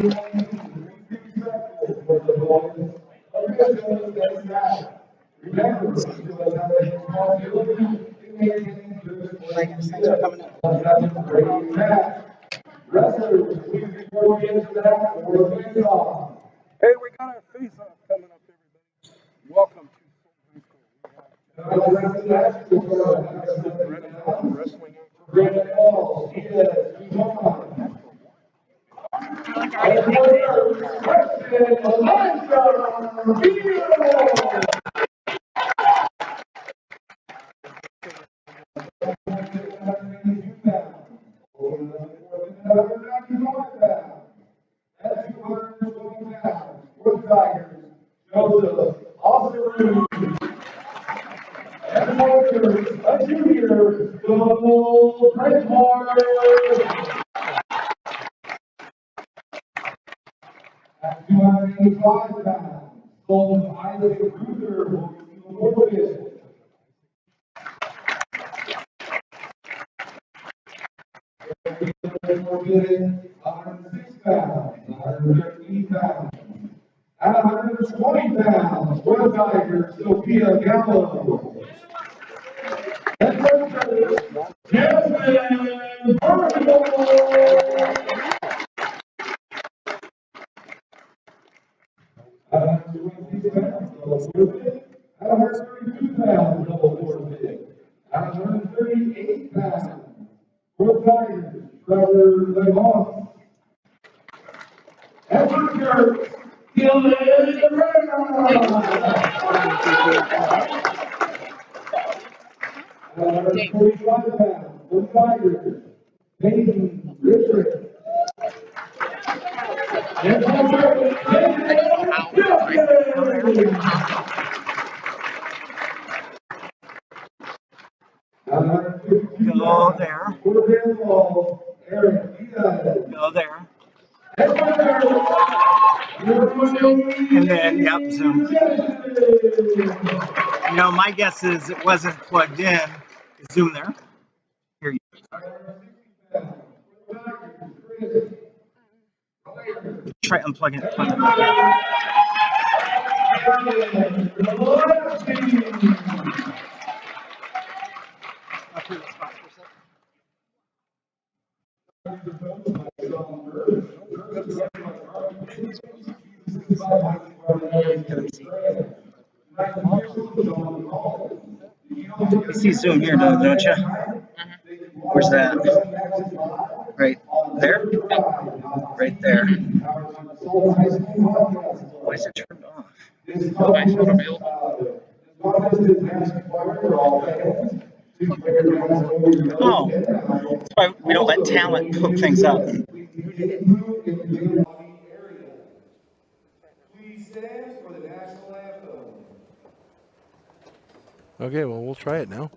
Hey, we got our face-off coming up, everybody. Welcome to wrestling. At 120 pounds, World Tiger, Sophia Gallo. Jasmine Barnable. At 132 pounds, double forfeit. At 138 pounds, World Tiger, Trevor Lemoff. At 130, Gillian At 145 pounds, World Tiger, Peyton Richard. And Go there. Go there. And then, yep, zoom. You know, my guess is it wasn't plugged in. Zoom there. Here you go. Try unplugging it. Plug it back in. You see zoom here, don't you? Where's that? Right there? Right there. Why is it turned off? Oh, that's why we don't let talent poke things up. Please stand for the national anthem. Okay, well, we'll try it now.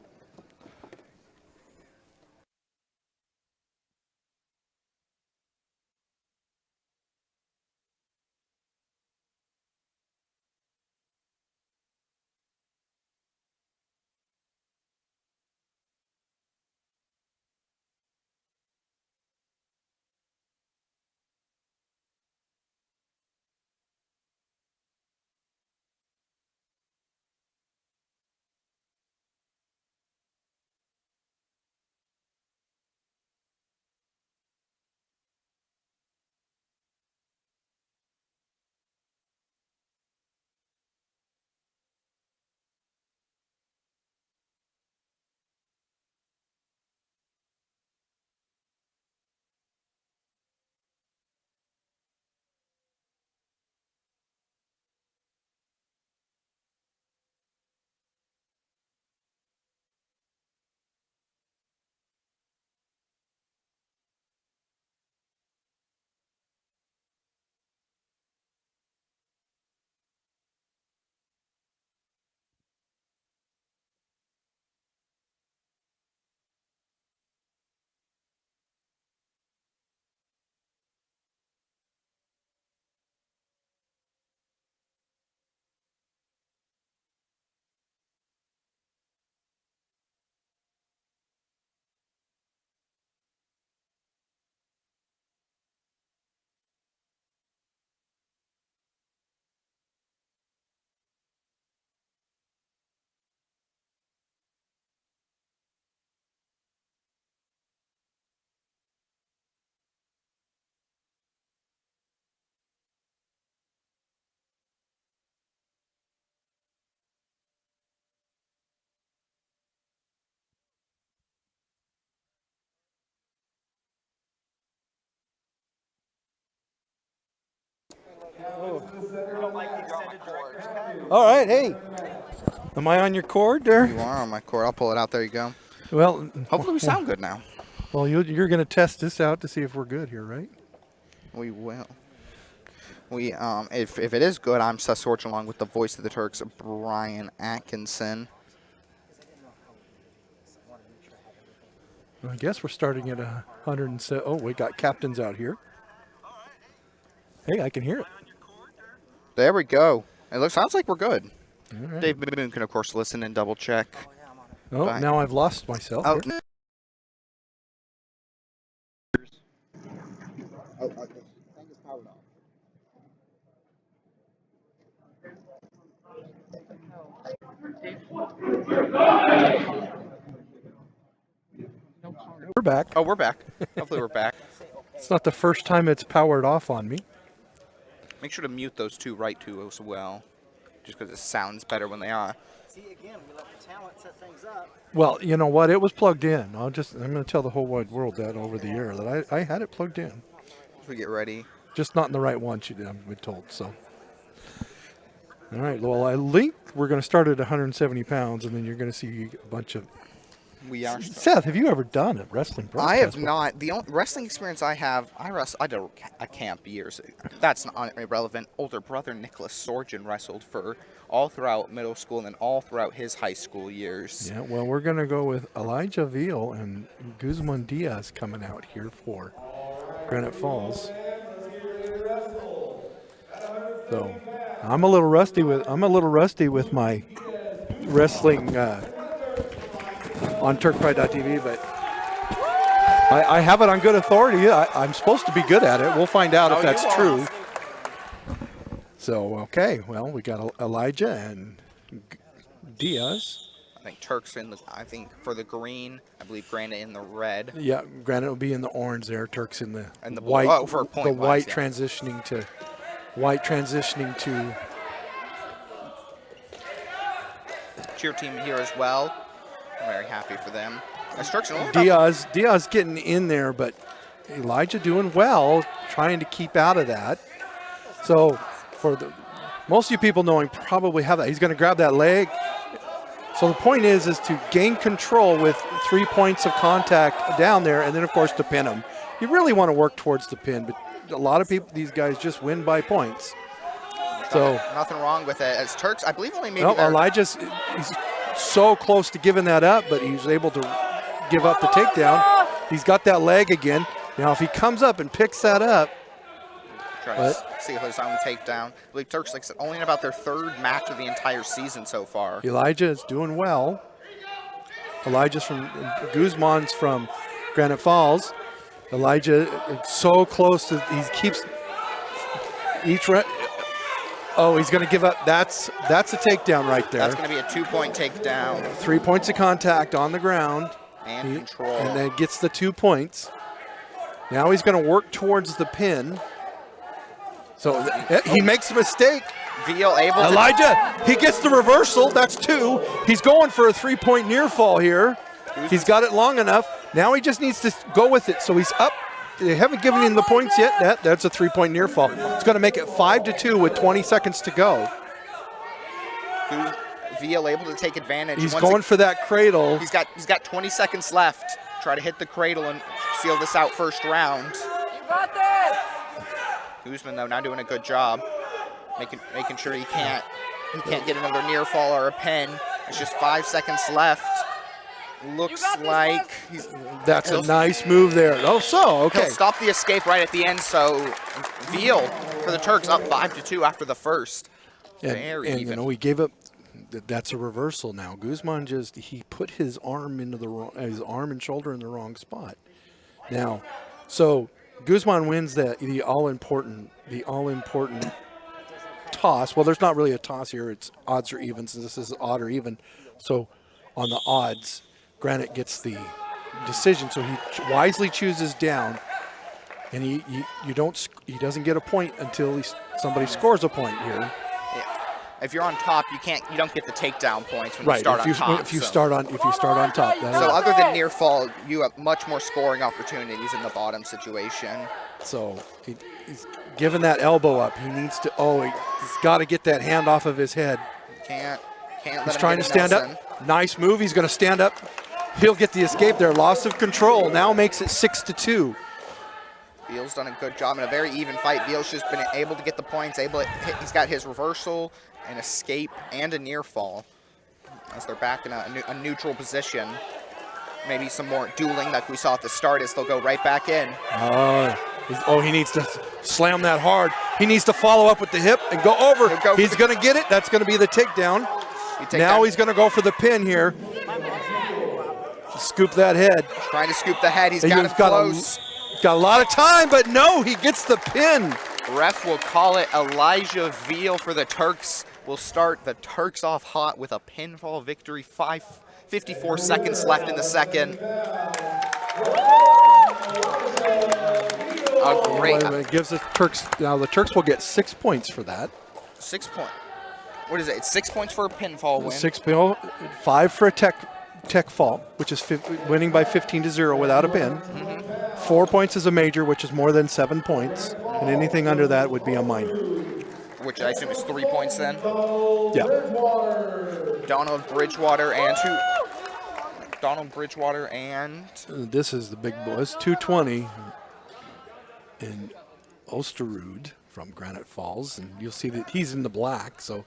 All right, hey. Am I on your cord there? You are on my cord. I'll pull it out. There you go. Well, Hopefully we sound good now. Well, you're going to test this out to see if we're good here, right? We will. If it is good, I'm Seth Sorch along with the voice of the Turks, Brian Atkinson. I guess we're starting at 107. Oh, we got captains out here. Hey, I can hear it. There we go. Sounds like we're good. All right. Dave Boone can, of course, listen and double check. Oh, Bye. now I've lost myself. Oh, here. We're back. Oh, we're back. Hopefully we're back. It's not the first time it's powered off on me. Make sure to mute those two right too as well, just because it sounds better when they are. See, again, we let the talent set things up. Well, you know what? It was plugged in. I'm going to tell the whole wide world that over the air that I had it plugged in. As we get ready. Just not in the right one, I've been told. So, all right. Well, I think we're going to start at 170 pounds, and then you're going to see a bunch of. We are. Seth, have you ever done a wrestling broadcast? I have not. The only wrestling experience I have, I did a camp years ago. That's not irrelevant. Older brother Nicholas Sorgen wrestled for all throughout middle school and then all throughout his high school years. Yeah, well, we're going to go with Elijah Veal and Guzman Diaz coming out here for Granite Falls. So, I'm a little rusty with my wrestling on TurkPride.tv, but I have it on good authority. I'm supposed to be good at it. We'll find out if that's true. So, okay, well, we got Elijah and Diaz. I think Turks in the, I think for the green, I believe Granite in the red. Yeah, Granite will be in the orange there. Turks in the, and the white. Oh, for a point the white yeah. transitioning to cheer team here as well. I'm very happy for them. Diaz getting in there, but Elijah doing well, trying to keep out of that. So for most of you people knowing probably have that. He's going to grab that leg. So the point is to gain control with 3 points of contact down there, and then of course to pin him. You really want to work towards the pin, but a lot of people, these guys just win by points. So nothing wrong with it. As Turks, I believe only maybe. No, Elijah's he's so close to giving that up, but he's able to give up the takedown. He's got that leg again. Now if he comes up and picks that up. Try to see his own takedown. I believe Turks, like I said, only in about their third match of the entire season so far. Elijah is doing well. Elijah's from Guzman's from Granite Falls. Elijah is so close to, he keeps each oh, he's going to give up. That's a takedown right there. That's going to be a 2-point takedown. 3 points of contact on the ground. And control. And then gets the 2 points. Now he's going to work towards the pin. So he makes a mistake. Veal able to. Elijah, he gets the reversal. That's 2. He's going for a 3-point near fall here. He's got it long enough. Now he just needs to go with it. So he's up. They haven't given him the points yet. That's a 3-point near fall. It's going to make it 5-2 with 20 seconds to go. Veal able to take advantage. He's going for that cradle. He's got 20 seconds left. Try to hit the cradle and seal this out first round. You got this. Guzman though now doing a good job, making sure he can't get another near fall or a pin. It's just 5 seconds left. Looks like that's a nice move there. Oh, so okay. He'll stop the escape right at the end. So Veal for the Turks up 5-2 after the first. Very even. You know, he gave up. That's a reversal now. Guzman he put his arm into his arm and shoulder in the wrong spot. Now, so Guzman wins the all important toss. Well, there's not really a toss here. It's odds or evens. This is odd or even. So on the odds, Granite gets the decision. So he wisely chooses down, and he doesn't get a point until somebody scores a point here. If you're on top, you don't get the takedown points when you Right. start on top. If you start on top, that So other than near fall, you have much more scoring opportunities in the bottom situation. So he's giving that elbow up. He needs to. He's got to get that hand off of his head. Can't let He's him trying get to a stand Nelson. up. Nice move. He's going to stand up. He'll get the escape there. Loss of control now makes it 6-2. Beal's done a good job in a very even fight. Beal's just been able to get the points. He's got his reversal, an escape, and a near fall as they're back in a neutral position. Maybe some more dueling like we saw at the start as they'll go right back in. He needs to slam that hard. He needs to follow up with the hip and go over. He's going to get it. That's going to be the takedown. Now he's going to go for the pin here. Scoop that head. Trying to scoop the head. He's got it close. Got a lot of time, but no, he gets the pin. Ref will call it Elijah Veal for the Turks. Will start the Turks off hot with a pinfall victory. 54 seconds left in the second. Great. It gives the Turks, now the Turks will get 6 points for that. 6 points. What is it? It's 6 points for a pinfall win. 5 for a tech fall, which is winning by 15-0 without a pin. 4 points is a major, which is more than 7 points, and anything under that would be a minor. Which I assume is 3 points then? Yeah. Donald Bridgewater and This is the big boys, 220, and Osterud from Granite Falls, and you'll see that he's in the black, so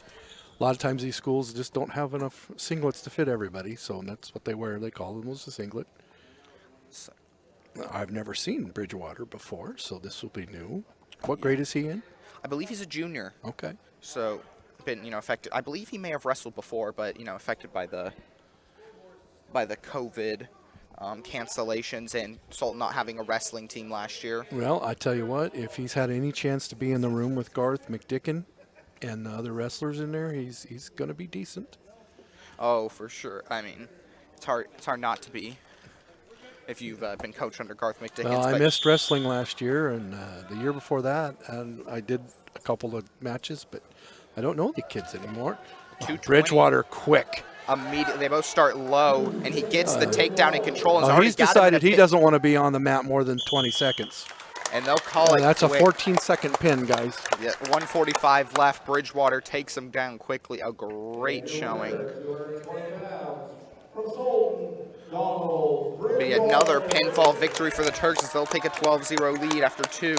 a lot of times these schools just don't have enough singlets to fit everybody, so that's what they wear. They call them as a singlet. I've never seen Bridgewater before, so this will be new. What grade is he in? I believe he's a junior. Okay. So, been affected. I believe he may have wrestled before, but affected by the COVID cancellations and Sultan not having a wrestling team last year. Well, I tell you what, if he's had any chance to be in the room with Garth McDicken and the other wrestlers in there, he's going to be decent. Oh, for sure. I mean, it's hard not to be if you've been coached under Garth McDicken. Well, I missed wrestling last year, and the year before that, and I did a couple of matches, but I don't know the kids anymore. Bridgewater quick. Immediately, they both start low, and he gets the takedown and control. And He's decided he doesn't want to be on the mat more than 20 seconds. And they'll call it. That's quick. a 14-second pin, guys. Yeah, 1:45 left. Bridgewater takes him down quickly. A great showing. Be another pinfall victory for the Turks as they'll take a 12-0 lead after 2.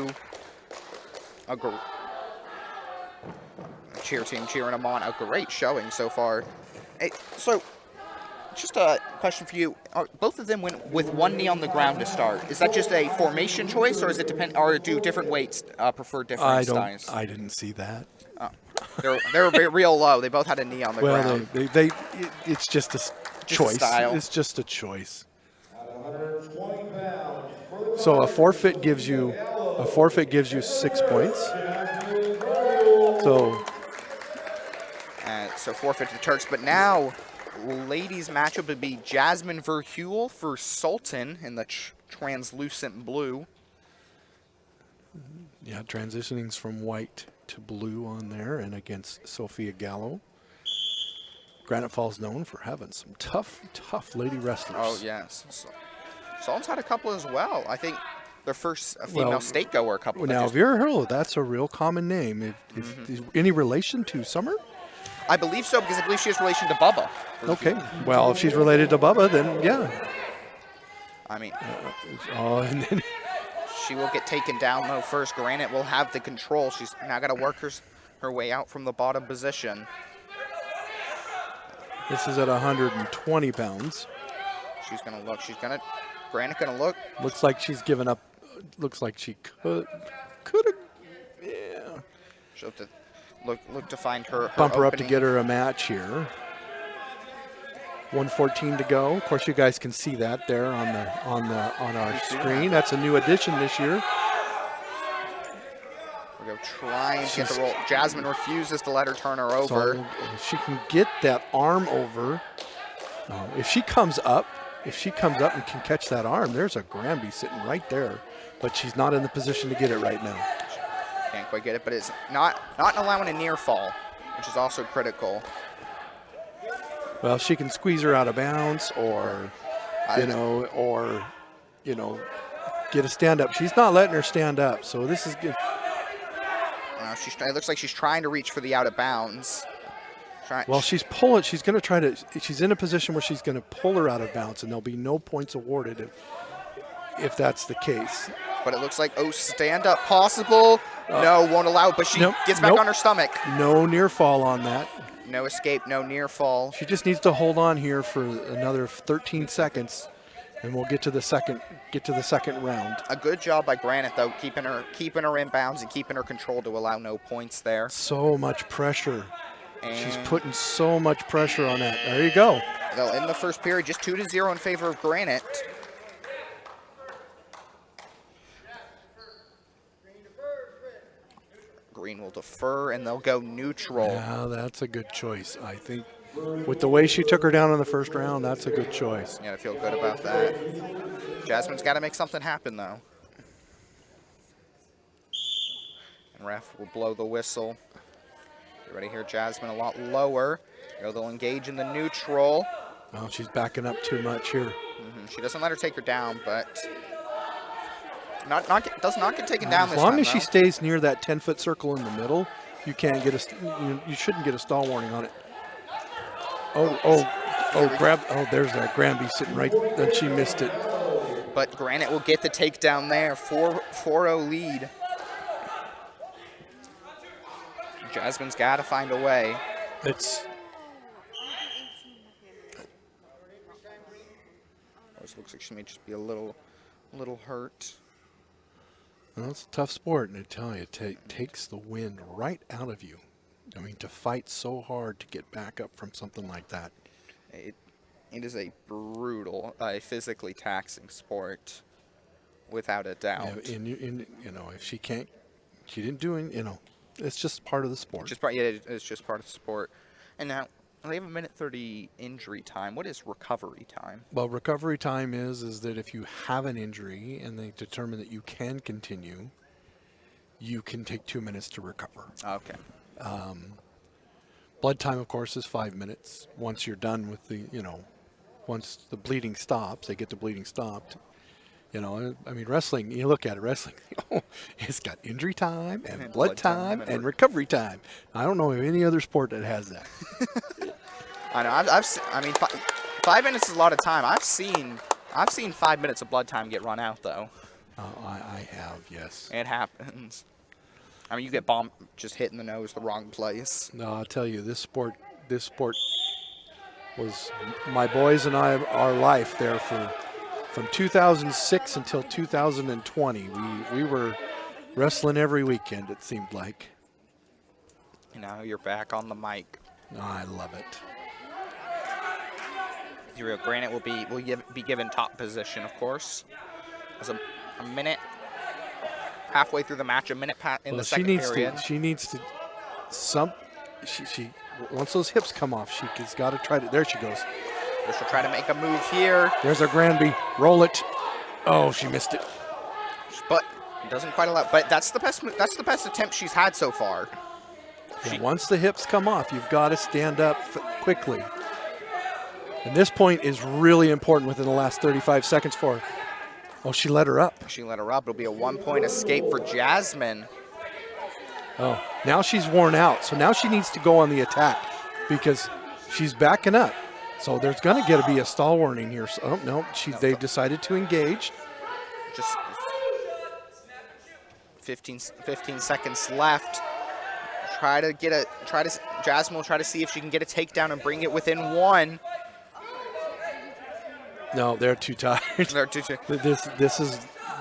Cheer team cheering them on. A great showing so far. Hey, so, just a question for you. Both of them went with one knee on the ground to start. Is that just a formation choice, or is it depend? Or do different weights prefer different styles? I didn't see that. They're real low. They both had a knee on the ground. It's just a choice. It's just a choice. So a forfeit gives you 6 points. So forfeit to the Turks. But now, ladies matchup would be Jasmine Verheuel for Sultan in the translucent blue. Yeah, transitioning from white to blue on there, and against Sophia Gallo. Granite Falls known for having some tough lady wrestlers. Oh, yes. Sultan's had a couple as well. I think their first female state goer a couple. Now, Vera Hurley, that's a real common name. Is any relation to Summer? I believe so, because I believe she has relation to Bubba. Okay. Well, if she's related to Bubba, then yeah. I mean, and then she will get taken down, though, first. Granite will have the control. She's now got to work her way out from the bottom position. This is at 120 pounds. She's going to look. Granite going to look. Looks like she's given up. Looks like she could have. Yeah. She'll have to look to find her bump her opening. up to get her a match here. 1:14 to go. Of course, you guys can see that there on our screen. That's a new addition this year. We'll go try and get the roll. Jasmine refuses to let her turn her over. So if she can get that arm over, if she comes up and can catch that arm, there's a Granby sitting right there. But she's not in the position to get it right now. Can't quite get it, but it's not allowing a near fall. which is also critical. Well, she can squeeze her out of bounds, or get a stand up. She's not letting her stand up, so this is good. It looks like she's trying to reach for the out of bounds. Well, she's pulling. She's going to try to. She's in a position where she's going to pull her out of bounds, and there'll be no points awarded if that's the case. But it looks like, stand up possible. No, won't allow it, but she gets back on her stomach. No near fall on that. No escape, no near fall. She just needs to hold on here for another 13 seconds, and we'll get to the second round. A good job by Granite, though, keeping her in bounds and keeping her controlled to allow no points there. So much pressure. And she's putting so much pressure on that. There you go. Well, in the first period, just 2-0 in favor of Granite. Green will defer, and they'll go neutral. Yeah, that's a good choice. I think with the way she took her down in the first round, that's a good choice. Yeah, I feel good about that. Jasmine's got to make something happen, though. And ref will blow the whistle. Get ready here, Jasmine a lot lower. They'll engage in the neutral. Oh, she's backing up too much here. She doesn't let her take her down, but does not get taken down this time. As long as she stays near that 10-foot circle in the middle, you can't get you shouldn't get a stall warning on it. There's that Granby sitting right, then she missed it. But Granite will get the takedown there, 4-0 lead. Jasmine's got to find a way. This looks like she may just be a little hurt. Well, it's a tough sport, and I tell you, it takes the wind right out of you. I mean, to fight so hard to get back up from something like that. It is a brutal, physically taxing sport, without a doubt. Yeah, if she didn't do it, it's just part of the sport. It's just part of the sport. And now, they have a 1:30 injury time. What is recovery time? Well, recovery time is that if you have an injury and they determine that you can continue, you can take 2 minutes to recover. Okay. Blood time, of course, is 5 minutes. Once you're done with once the bleeding stops, they get the bleeding stopped. Wrestling, you look at it, wrestling, it's got injury time and blood time and recovery time. I don't know of any other sport that has that. I know. 5 minutes is a lot of time. I've seen 5 minutes of blood time get run out, though. I have, yes. It happens. You get bombed, just hitting the nose the wrong place. No, I'll tell you, this sport was my boys and I, our life there from 2006 until 2020. We were wrestling every weekend, it seemed like. And now you're back on the mic. I love it. Granite will be given top position, of course. As a minute, halfway through the match, a minute in the second period. She needs to, once those hips come off, she's got to try to, there she goes. She'll try to make a move here. There's our Granby, roll it. Oh, she missed it. But it doesn't quite allow, but that's the best attempt she's had so far. Yeah, once the hips come off, you've got to stand up quickly. And this point is really important within the last 35 seconds for her. Oh, she let her up. It'll be a 1-point escape for Jasmine. Oh, now she's worn out. So now she needs to go on the attack because she's backing up. So there's going to be a stall warning here. So, oh, no, they've decided to engage. Just 15 seconds left. Jasmine will try to see if she can get a takedown and bring it within one. No, they're too tired. They're too tired.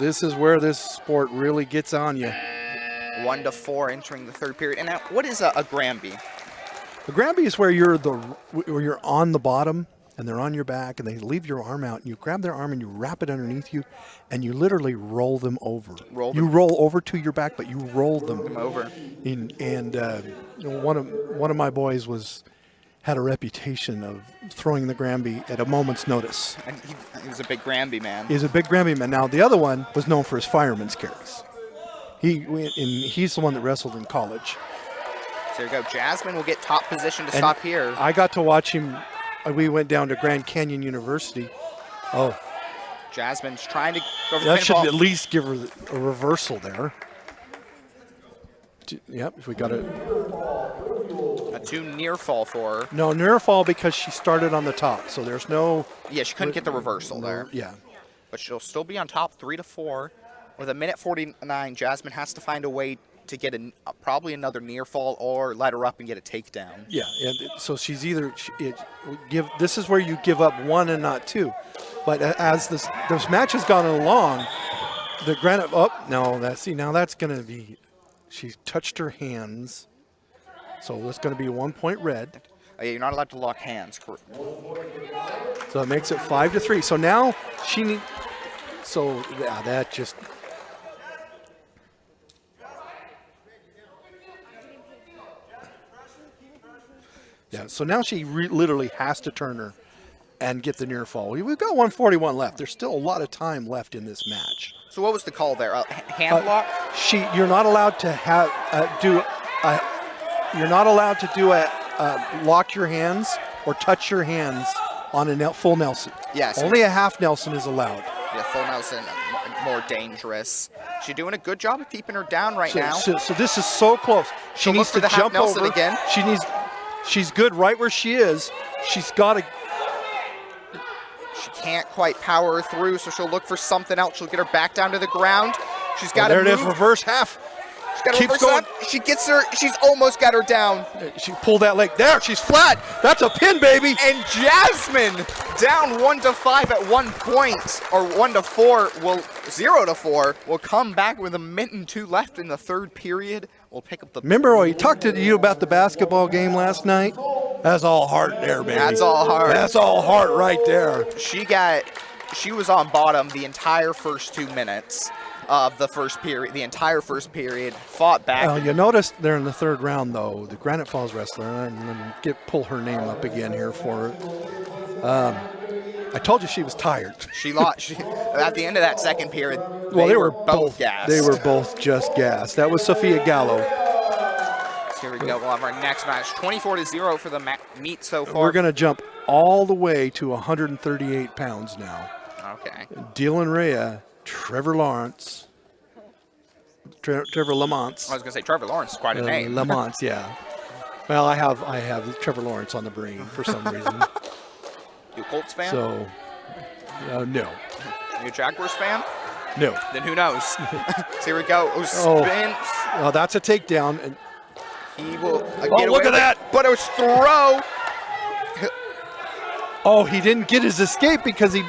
This is where this sport really gets on you. 1-4 entering the third period. And now, what is a Granby? A Granby is where you're on the bottom and they're on your back and they leave your arm out and you grab their arm and you wrap it underneath you and you literally roll them over. You roll over to your back, but you roll them over. One of my boys had a reputation of throwing the Granby at a moment's notice. And he was a big Granby man. He's a big Granby man. Now, the other one was known for his fireman's carries. He's the one that wrestled in college. So there you go. Jasmine will get top position to stop here. I got to watch him. We went down to Grand Canyon University. Oh, Jasmine's trying to go for the that should pinfall. at least give her a reversal there. Yep, we got it. A 2 near fall for her. No, near fall because she started on the top, so there's no. Yeah, she couldn't get the reversal there. Yeah. But she'll still be on top 3-4. With a minute 49, Jasmine has to find a way to get probably another near fall or let her up and get a takedown. Yeah, and so she's either this is where you give up one and not two. But as this match has gone along, the Granite now that's going to be, she touched her hands, so it's going to be 1 point red. Oh, yeah, you're not allowed to lock hands. So it makes it 5-3. So now she need. So yeah, that just. Yeah, so now she literally has to turn her and get the near fall. We've got 141 left. There's still a lot of time left in this match. So what was the call there? Hand lock? You're not allowed to have you're not allowed to do lock your hands or touch your hands on a full Nelson. Yes. Only a half Nelson is allowed. Yeah, full Nelson, more dangerous. She's doing a good job of keeping her down right now. So this is so close. She needs to jump over again. She's good right where she is. She's got to. She can't quite power through, so she'll look for something else. She'll get her back down to the ground. She's got to there move. it is, reverse half. She's got to Keeps reverse going. up. She gets her. She's almost got her down. She pulled that leg. There, she's flat. That's a pin, baby. And Jasmine down 1-5 at 1 point, or 1-4. 0-4. Will come back with a minute and 2 left in the third period. We'll pick up the. Remember when he talked to you about the basketball game last night? That's all heart there, baby. That's all heart. That's all heart right there. She was on bottom the entire first 2 minutes of the first period. The entire first period, fought back. Well, you noticed there in the third round, though, the Granite Falls wrestler, and pull her name up again here for her. I told you she was tired. She lost. At the end of that second period, they were both gassed. They were both just gassed. That was Sophia Gallo. So here we go. We'll have our next match. 24-0 for the meet so far. We're going to jump all the way to 138 pounds now. Okay. Dylan Rhea, Trevor Lawrence. Trevor Lamont. I was going to say Trevor Lawrence is quite a name. Lamont, yeah. Well, I have Trevor Lawrence on the brain for some reason. You a Colts fan? So, no. You a Jaguars fan? No. Then who knows? So here we go. Oh, spin. Well, that's a takedown. And he will look at that. But it was throw. Oh, he didn't get his escape because he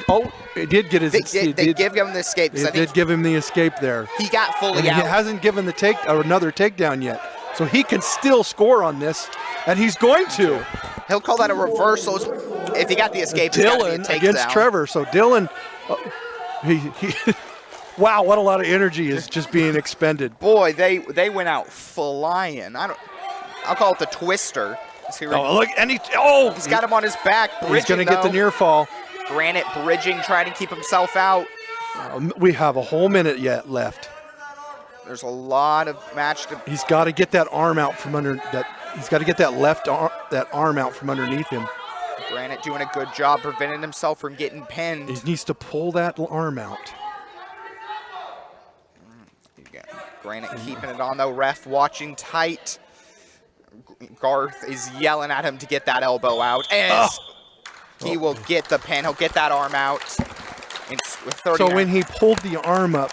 did get his escape. They give him the escape. They did give him the escape there. He got fully out. He hasn't given the another takedown yet. So he can still score on this, and he's going to. He'll call that a reversal if he got the escape. Dylan against Trevor. So Dylan, wow, what a lot of energy is just being expended. Boy, they went out flying. I'll call it the twister. Look, and he's got him on his back. He's going to get the near fall. Granite bridging, trying to keep himself out. We have a whole minute yet left. There's a lot of match to. He's got to get that arm out from under that. He's got to get that arm out from underneath him. Granite doing a good job preventing himself from getting pinned. He needs to pull that arm out. Granite keeping it on though. Ref watching tight. Garth is yelling at him to get that elbow out, and he will get the pin. He'll get that arm out. So when he pulled the arm up,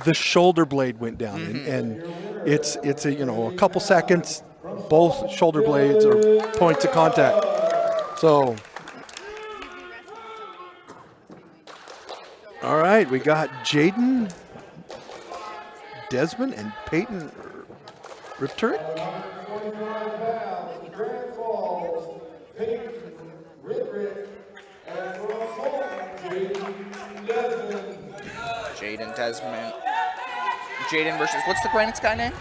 the shoulder blade went down, and it's a couple seconds. Both shoulder blades are points of contact. So, all right, we got Jaden, Desmond, and Peyton Ripterick. Jaden Desmond. Jaden versus, what's the Granite's guy name?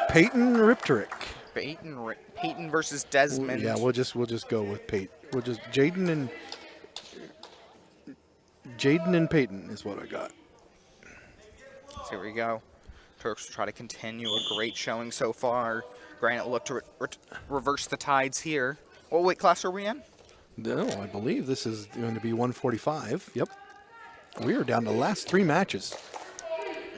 Peyton Ripterick. Peyton versus Desmond. Yeah, we'll just go with Peyton. We'll just Jaden and Peyton is what I got. So here we go. Turks will try to continue a great showing so far. Granite will look to reverse the tides here. What weight class are we in? No, I believe this is going to be 145. Yep. We are down to the last 3 matches.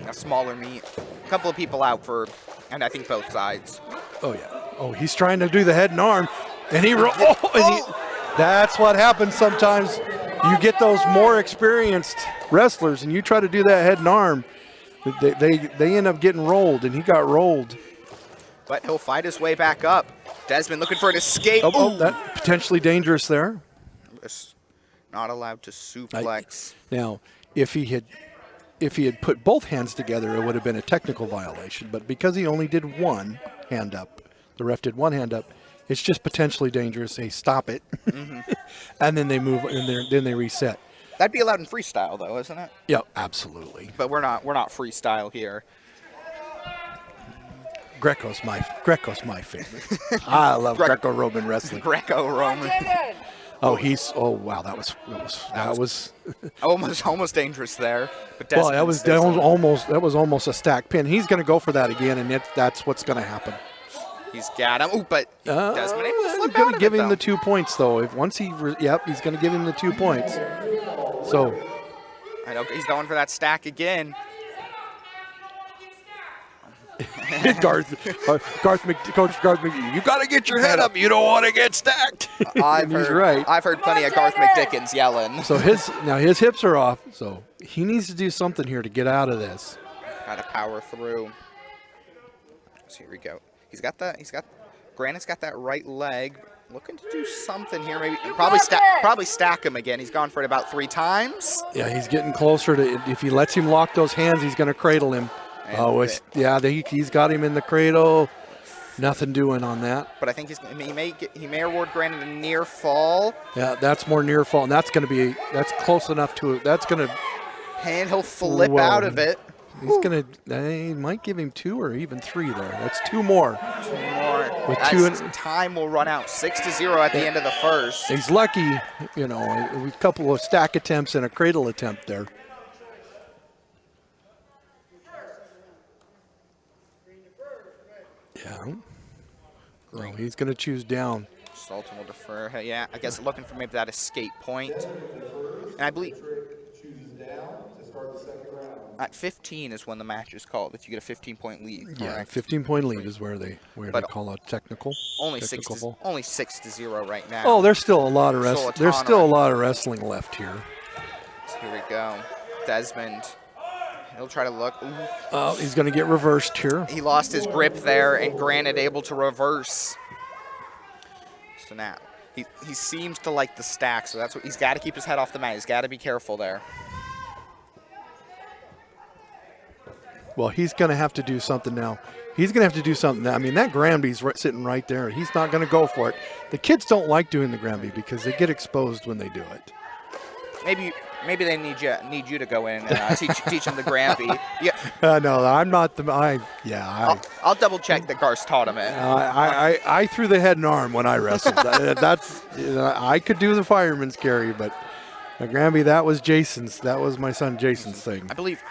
A smaller meet. A couple of people out for, and I think both sides. Oh, yeah. Oh, he's trying to do the head and arm. And he, that's what happens sometimes. You get those more experienced wrestlers and you try to do that head and arm. They end up getting rolled, and he got rolled. But he'll fight his way back up. Desmond looking for an escape. Oh, that potentially dangerous there. Not allowed to suplex. Now, if he had put both hands together, it would have been a technical violation. But because he only did one hand up, the ref did one hand up, it's just potentially dangerous. They stop it, and then they move, and then they reset. That'd be allowed in freestyle, though, isn't it? Yeah, absolutely. But we're not freestyle here. Greco's my favorite. I love Greco-Roman wrestling. Greco-Roman. Oh, wow, that was almost dangerous there. But well, that was almost a stack pin. He's going to go for that again, and that's what's going to happen. He's got him. Ooh, but Desmond able to slip He's going out to give of it, him the 2 points, though. He's going to give him the 2 points. So I know he's going for that stack again. Coach Garth McDickens, you got to get your head up. You don't want to get stacked. He's right. I've heard plenty of Garth McDickens yelling. So his hips are off. So he needs to do something here to get out of this. Got to power through. So here we go. Granite's got that right leg. Looking to do something here. Maybe probably stack him again. He's gone for it about 3 times. Yeah, he's getting closer to. If he lets him lock those hands, he's going to cradle him. He's got him in the cradle. Nothing doing on that. But I think he may award Granite a near fall. Yeah, that's more near fall, and that's close enough to it. That's going to. And he'll flip out of it. They might give him 2 or even 3 there. That's 2 more. 2 more. With time will run out. 6-0 at the end of the first. He's lucky, a couple of stack attempts and a cradle attempt there. Yeah. Well, he's going to choose down. Sultan will defer. Yeah, I guess looking for maybe that escape point. And I believe at 15 is when the match is called. If you get a 15-point lead. Yeah, 15-point lead is where they call a technical. Only 6-0 right now. Oh, there's still a lot of wrestling. There's still a lot of wrestling left here. So here we go. Desmond. He'll try to look. Ooh. Oh, he's going to get reversed here. He lost his grip there, and Granite able to reverse. So now he seems to like the stack, so that's what he's got to keep his head off the mat. He's got to be careful there. Well, he's going to have to do something now. He's going to have to do something now. I mean, that Granby's sitting right there. He's not going to go for it. The kids don't like doing the Granby because they get exposed when they do it. Maybe they need you to go in and teach them the Granby. Yeah. No, I'm not the. I'll double check that Garth taught him it. I threw the head and arm when I wrestled. I could do the fireman's carry, but the Granby, that was Jason's. That was my son Jason's thing. I believe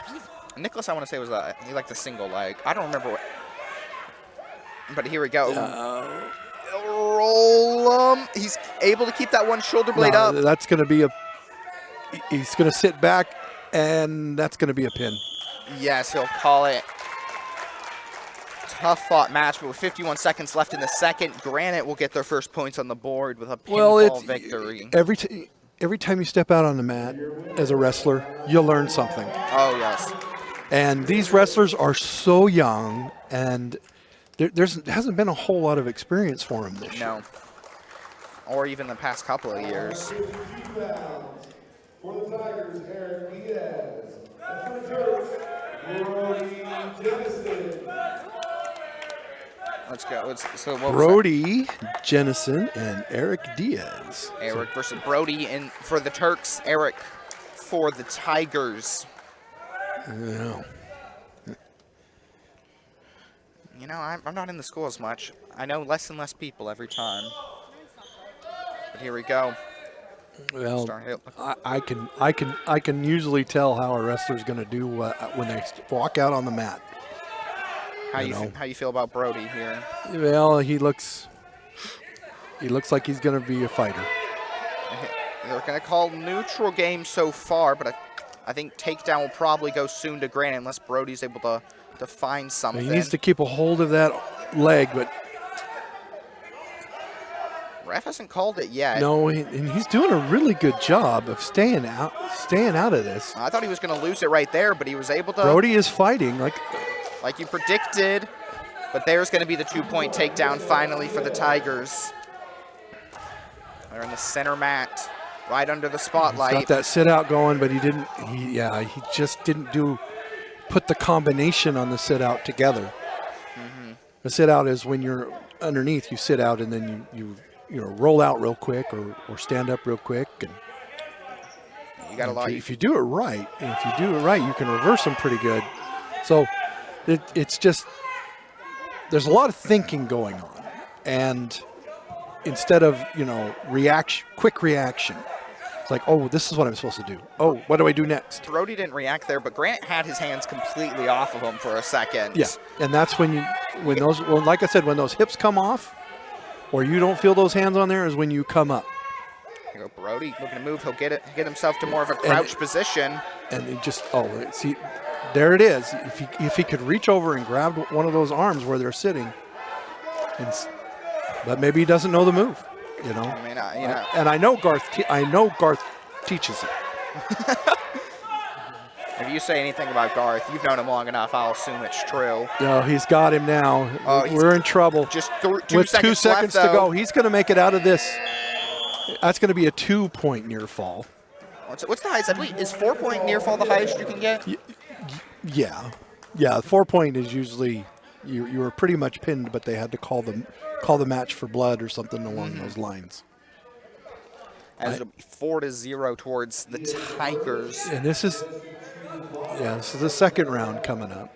Nicholas, I want to say, he liked the single leg. I don't remember what. But here we go. Roll him. He's able to keep that one shoulder blade up. That's going to be he's going to sit back, and that's going to be a pin. Yes, he'll call it. Tough fought match, but with 51 seconds left in the second, Granite will get their first points on the board with a pinfall victory. Every time you step out on the mat as a wrestler, you'll learn something. Oh, yes. And these wrestlers are so young, and there hasn't been a whole lot of experience for them this year. No. Or even the past couple of years. For the Tigers, Eric Diaz. And for the Turks, Brody Jennison. Let's go. Brody Jennison and Eric Diaz. Eric versus Brody, and for the Turks, Eric for the Tigers. Yeah. I'm not in the school as much. I know less and less people every time. But here we go. Well, I can usually tell how a wrestler's going to do when they walk out on the mat. How you feel about Brody here? Well, he looks like he's going to be a fighter. They're going to call neutral game so far, but I think takedown will probably go soon to Granite unless Brody's able to find something. He needs to keep a hold of that leg, but ref hasn't called it yet. no, and he's doing a really good job of staying out of this. I thought he was going to lose it right there, but he was able to. Brody is fighting like you predicted, but there's going to be the 2-point takedown finally for the Tigers. They're in the center mat, right under the spotlight. He's got that sit out going, but he just didn't put the combination on the sit out together. The sit out is when you're underneath, you sit out and then you roll out real quick or stand up real quick. And you got a lot. If you do it right, you can reverse them pretty good. So it's just there's a lot of thinking going on, and instead of quick reaction, it's like, oh, this is what I'm supposed to do. Oh, what do I do next? Brody didn't react there, but Grant had his hands completely off of him for a second. Yeah, and that's when like I said, when those hips come off, or you don't feel those hands on there, is when you come up. Here go Brody looking to move. He'll get himself to more of a crouch position. And it just see, there it is. If he could reach over and grab one of those arms where they're sitting, but maybe he doesn't know the move. I mean, and I know Garth teaches it. If you say anything about Garth, you've known him long enough, I'll assume it's true. No, he's got him now. We're in trouble. Just with 2 seconds left, to go. He's going to make it out of this. That's going to be a 2-point near fall. What's the highest? I believe is 4-point near fall the highest you can get? Yeah. 4-point is usually you were pretty much pinned, but they had to call the match for blood or something along those lines. As it'll be 4-0 towards the Tigers. And this is the second round coming up.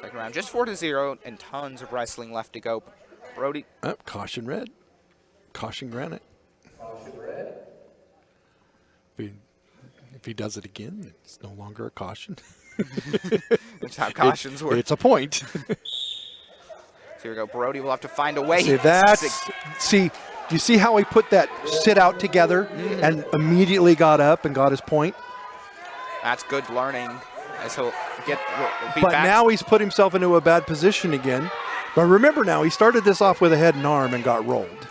Second round, just 4-0, and tons of wrestling left to go. Brody. Caution red. Caution Granite. If he does it again, it's no longer a caution. That's how cautions work. It's a point. So here we go. Brody will have to find a way. See, do you see how he put that sit out together and immediately got up and got his point? That's good learning, as he'll be but back. Now he's put himself into a bad position again. But remember now, he started this off with a head and arm and got rolled.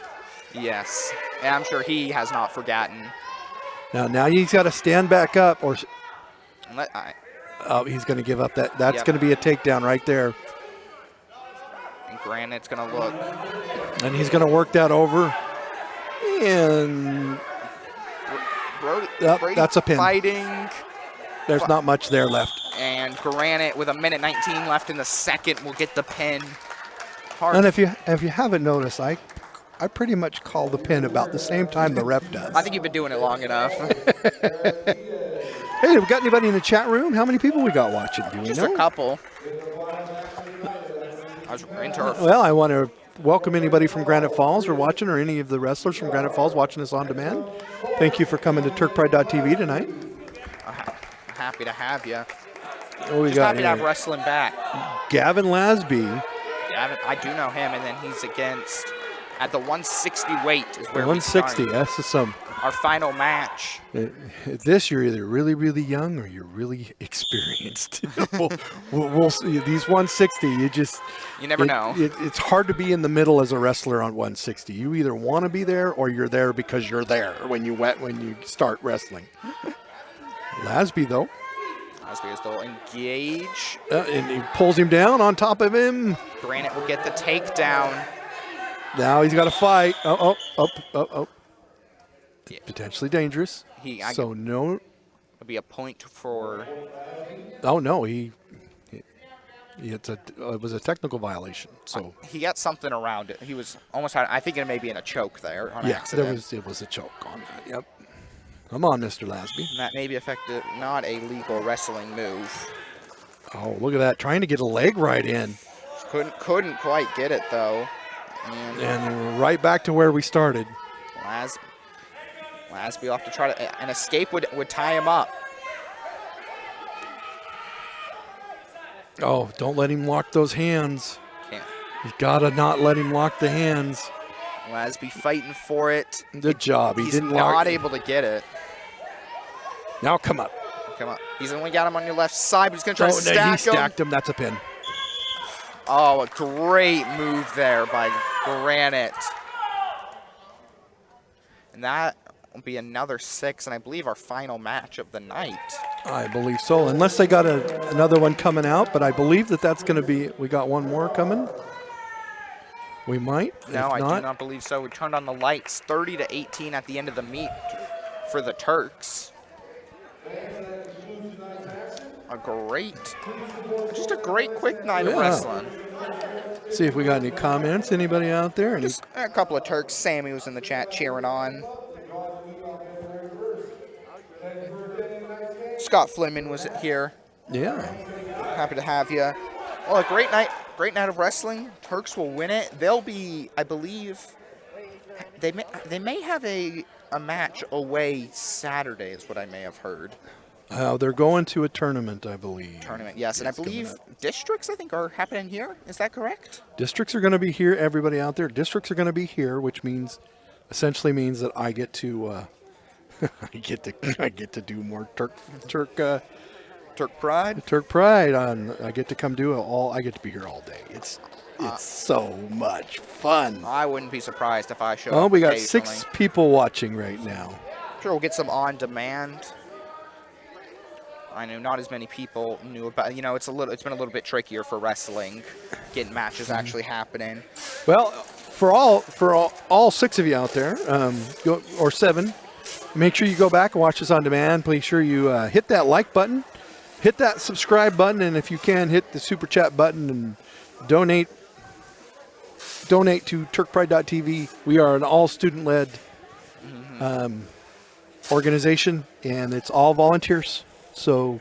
Yes, and I'm sure he has not forgotten. Now he's got to stand back up, or he's going to give up that. That's going to be a takedown right there. And Granite's going to look. And he's going to work that over. And Brody that's a pin. Fighting. There's not much there left. And Granite, with 1:19 left in the second, will get the pin. Hard. And if you haven't noticed, I pretty much call the pin about the same time the ref does. I think you've been doing it long enough. Hey, we got anybody in the chat room? How many people we got watching? Do we Just know? a couple. Well, I want to welcome anybody from Granite Falls or watching, or any of the wrestlers from Granite Falls watching us on demand. Thank you for coming to TurkPride.tv tonight. Happy to have you. Oh, Just happy to have wrestling back. Gavin Lasby. Gavin, I do know him, and then he's against at the 160 weight is where 160. That's some. Our final match. This, you're either really, really young or you're really experienced. we'll see. These 160, you never know. It's hard to be in the middle as a wrestler on 160. You either want to be there or you're there because you're there when you start wrestling. Lasby, though. Lasby is still engaged. And he pulls him down on top of him. Granite will get the takedown. Now he's got to fight. Oh. Yeah. Potentially dangerous. No. It'll be a point for. Oh no, it was a technical violation. So he got something around it. He was almost. I think it may be in a choke there on accident. It was a choke on that. Yep. Come on, Mr. Lasby. And that may be effective. Not a legal wrestling move. Oh, look at that! Trying to get a leg right in. Couldn't quite get it though. And right back to where we started. Lasby will have to try to. An escape would tie him up. Oh, don't let him lock those hands. Can't. You gotta not let him lock the hands. Lasby fighting for it. Good job. He He's didn't not lock. able to get it. Now come up. Come on. He's only got him on your left side, but he's going to try to no, stack he him. stacked him. That's a pin. Oh, a great move there by Granite. And that will be another 6, and I believe our final match of the night. I believe so, unless they got another one coming out, but I believe that's going to be, we got one more coming. We might. No, if I not, do not believe so. We turned on the lights, 30-18 at the end of the meet for the Turks. Just a great quick night of wrestling. See if we got any comments. Anybody out there? Just a couple of Turks. Sammy was in the chat cheering on. Scott Fleming was here. Yeah. Happy to have you. Well, a great night of wrestling. Turks will win it. They'll be, I believe, they may have a match away Saturday, is what I may have heard. They're going to a tournament, I believe. Tournament, yes, and I believe districts, I think, are happening here. Is that correct? Districts are going to be here. Everybody out there, districts are going to be here, which essentially means that I get to, I get to do more Turk Pride. Turk Pride on. I get to come do it all. I get to be here all day. It's so much fun. I wouldn't be surprised if I showed Oh, up we got occasionally. 6 people watching right now. Sure, we'll get some on demand. I know not as many people knew about. It's been a little bit trickier for wrestling, getting matches actually happening. Well, for all 6 of you out there, or 7, make sure you go back and watch this on demand. Please sure you hit that like button, hit that subscribe button, and if you can, hit the super chat button and donate to turkpride.tv. We are an all student-led organization, and it's all volunteers. So,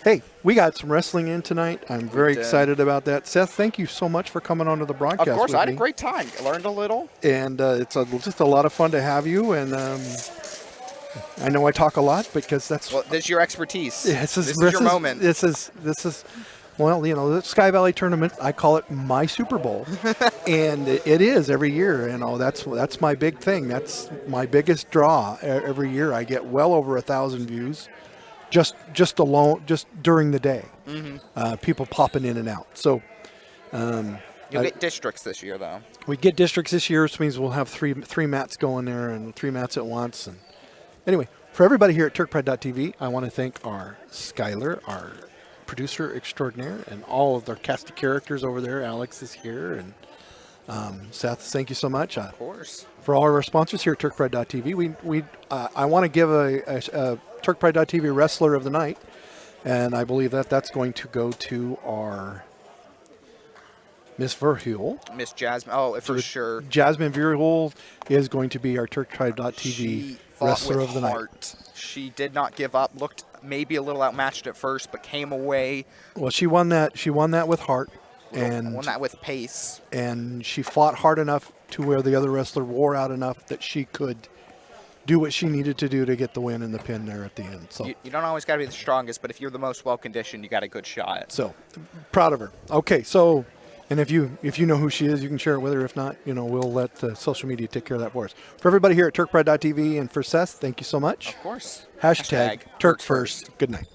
hey, we got some wrestling in tonight. I'm very excited about that. Seth, thank you so much for coming onto the broadcast. Of course, with I had me. a great time. I learned a little. And it's just a lot of fun to have you. And I know I talk a lot because that's this is your expertise. Yeah, this is your moment. This is. Well, the Sky Valley tournament, I call it my Super Bowl, and it is every year. That's my big thing. That's my biggest draw every year. I get well over 1,000 views, just during the day. People popping in and out. So you'll get districts this year, though. We get districts this year, which means we'll have three mats going there and 3 mats at once. And anyway, for everybody here at TurkPride.tv, I want to thank our Skylar, our producer extraordinaire, and all of their cast of characters over there. Alex is here, and Seth, thank you so much. Of course. For all of our sponsors here at TurkPride.tv, I want to give a TurkPride.tv wrestler of the night, and I believe that's going to go to our Miss Verhul. Miss Jasmine. For sure. Jasmine Verhul is going to be our TurkPride.tv wrestler of the night. She did not give up. Looked maybe a little outmatched at first, but came away. Well, she won that. She won that with heart, and won that with pace. And she fought hard enough to where the other wrestler wore out enough that she could do what she needed to do to get the win and the pin there at the end. So you don't always got to be the strongest, but if you're the most well conditioned, you got a good shot. So proud of her. Okay, so. And if you know who she is, you can share it with her. If not, we'll let social media take care of that for us. For everybody here at TurkPride.tv and for Seth, thank you so much. Of course. Hashtag Turk First. Good night.